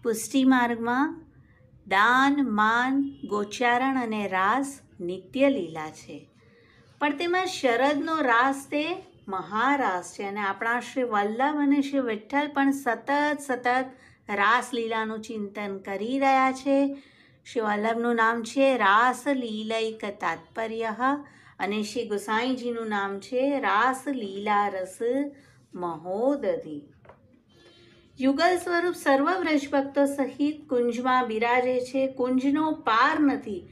પુષ્ટિ માર્ગમાં દાન માન ગોચારણ અને રાસ નિત્ય લીલા છે, પણ તેમાં શરદનો રાસ તે મહારાસ છે. અને આપણા શ્રી વલ્લભ અને શ્રી વિઠ્ઠલ પણ સતત રાસલીલાનું ચિંતન કરી રહ્યા છે. શ્રી વલ્લભનું નામ છે રાસ લીલૈક તાત્પર્ય અને શ્રી ગુસાઈજીનું નામ છે રાસ લીલા રસ મહોદધિ. યુગલ સ્વરૂપ સર્વ વ્રજભક્તો સહિત કુંજમાં બિરાજે છે. કુંજનો પાર નથી,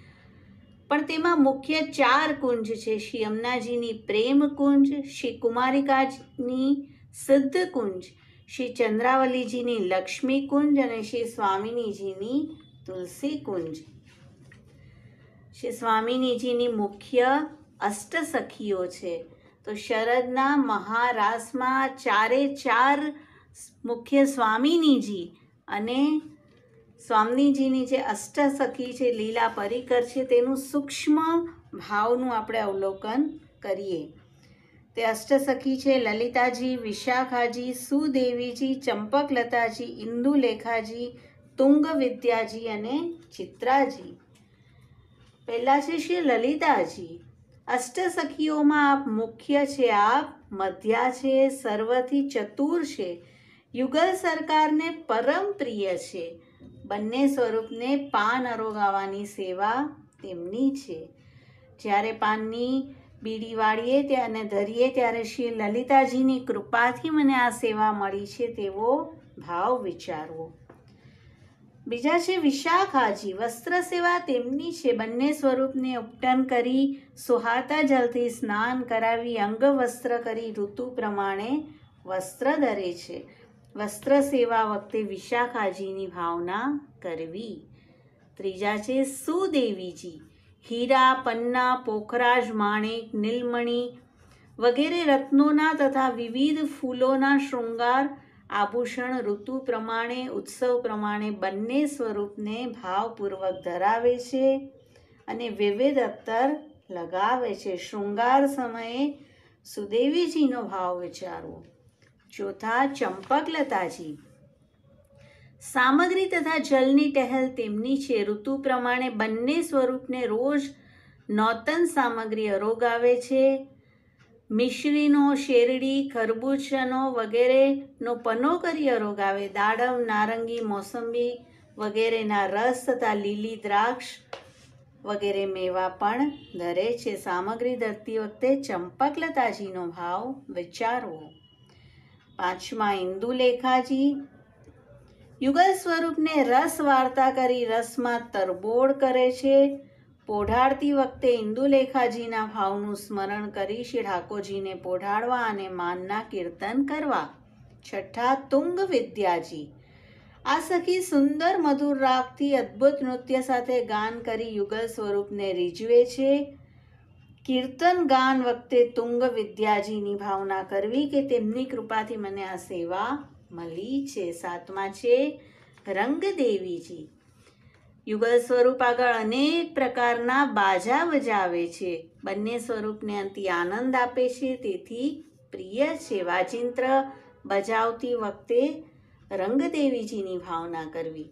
પણ તેમાં મુખ્ય 4 કુંજ છે: શ્રી યમુનાજીની પ્રેમ કુંજ, શ્રી કુમારિકાની સિદ્ધ કુંજ, શ્રી ચંદ્રાવલીજીની લક્ષ્મી કુંજ અને શ્રી સ્વામિનીજીની તુલસી કુંજ. શ્રી સ્વામિનીજીની મુખ્ય અષ્ટસખીઓ છે. તો શરદના મહારાસમાં 4 મુખ્ય સ્વામિનીજી અને સ્વામિનીજીની જે અષ્ટસખી છે, લીલા પરિકર છે, તેનું સૂક્ષ્મ ભાવનું આપણે અવલોકન કરીએ. તે અષ્ટસખી છે લલિતાજી, વિશાખાજી, સુદેવીજી, ચંપકલતાજી, ઇન્દુલેખાજી, તુંગવિદ્યાજી અને ચિત્રાજી. પહેલા છે શ્રી લલિતાજી. અષ્ટસખીઓમાં આપ મુખ્ય છે, આપ મધ્યા છે, સર્વથી ચતુર છે, યુગલ સરકારને પરમ પ્રિય છે. બંને સ્વરૂપને પાન અરોગાવાની સેવા તેમની છે. જ્યારે પાનની બીડી વાળીએ અને ધરીએ ત્યારે શ્રી લલિતાજીની કૃપાથી મને આ સેવા મળી છે તેવો ભાવ વિચારવો. બીજા છે વિશાખાજી. વસ્ત્ર સેવા તેમની છે. બંને સ્વરૂપને ઉપટન કરી સુહાતા જલથી સ્નાન કરાવી અંગ વસ્ત્ર કરી ઋતુ પ્રમાણે વસ્ત્ર ધરે છે. વસ્ત્ર સેવા વખતે વિશાખાજીની ભાવના કરવી. ત્રીજા છે સુદેવીજી. હીરા, પન્ના, પોખરાજ, માણેક, નીલમણી વગેરે રત્નોના તથા વિવિધ ફૂલોના શૃંગાર આભૂષણ ઋતુ પ્રમાણે ઉત્સવ પ્રમાણે બંને સ્વરૂપને ભાવપૂર્વક ધરાવે છે અને વિવિધ અત્તર લગાવે છે. શૃંગાર સમયે સુદેવીજીનો ભાવ વિચારવો. ચોથા ચંપકલતાજી. સામગ્રી તથા જલની ટહેલ તેમની છે. ઋતુ પ્રમાણે બંને સ્વરૂપને રોજ નૂતન સામગ્રી અરોગાવે છે. મિશ્રીનો, શેરડી, ખરબૂચનો વગેરેનો પનો કરી અરોગાવે. દાડમ, નારંગી, મોસંબી વગેરેના રસ તથા લીલી દ્રાક્ષ વગેરે મેવા પણ ધરે છે. સામગ્રી ધરતી વખતે ચંપકલતાજીનો ભાવ વિચારવો. પાંચમા ઇન્દુલેખાજી. યુગલ સ્વરૂપને રસ વાર્તા કરી રસમાં તરબોળ કરે છે. પોઢાડતી વખતે ઇન્દુલેખાજીના ભાવનું સ્મરણ કરી શ્રી ઠાકોરજીને પોઢાડવા અને માનના કીર્તન કરવા. છઠ્ઠા તુંગવિદ્યાજી. આ સખી સુંદર મધુર રાગથી અદ્ભુત નૃત્ય સાથે ગાન કરી યુગલ સ્વરૂપને રીઝવે છે. કીર્તન ગાન વખતે તુંગવિદ્યાજીની ભાવના કરવી કે તેમની કૃપાથી મને આ સેવા મળી છે. સાતમા છે રંગદેવીજી. યુગલ સ્વરૂપ આગળ અનેક પ્રકારના બાજા વજાવે છે. બંને સ્વરૂપને અતિ આનંદ આપે છે, તેથી પ્રિય છે. વાજિંત્ર બજાવતી વખતે રંગદેવીજીની ભાવના કરવી.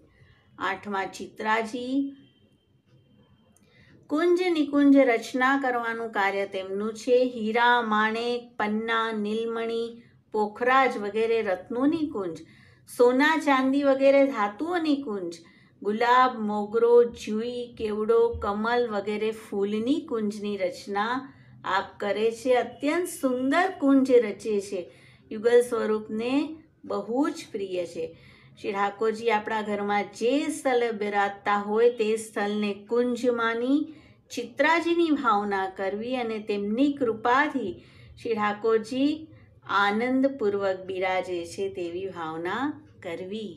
આઠમા ચિત્રાજી. કુંજ નિકુંજ રચના કરવાનું કાર્ય તેમનું છે. હીરા, માણેક, પન્ના, નીલમણી, પોખરાજ વગેરે રત્નોની કુંજ, સોના ચાંદી વગેરે ધાતુઓની કુંજ, ગુલાબ, મોગરો, જુઈ, કેવડો, કમલ વગેરે ફૂલની કુંજની રચના આપ કરે છે. અત્યંત સુંદર કુંજ રચે છે. યુગલ સ્વરૂપને બહુ જ પ્રિય છે. શ્રી ઠાકોરજી આપણા ઘરમાં જે સ્થળે બિરાજતા હોય તે સ્થળને કુંજ માની ચિત્રાજીની ભાવના કરવી અને તેમની કૃપાથી શ્રી ઠાકોરજી આનંદપૂર્વક બિરાજે છે તેવી ભાવના કરવી.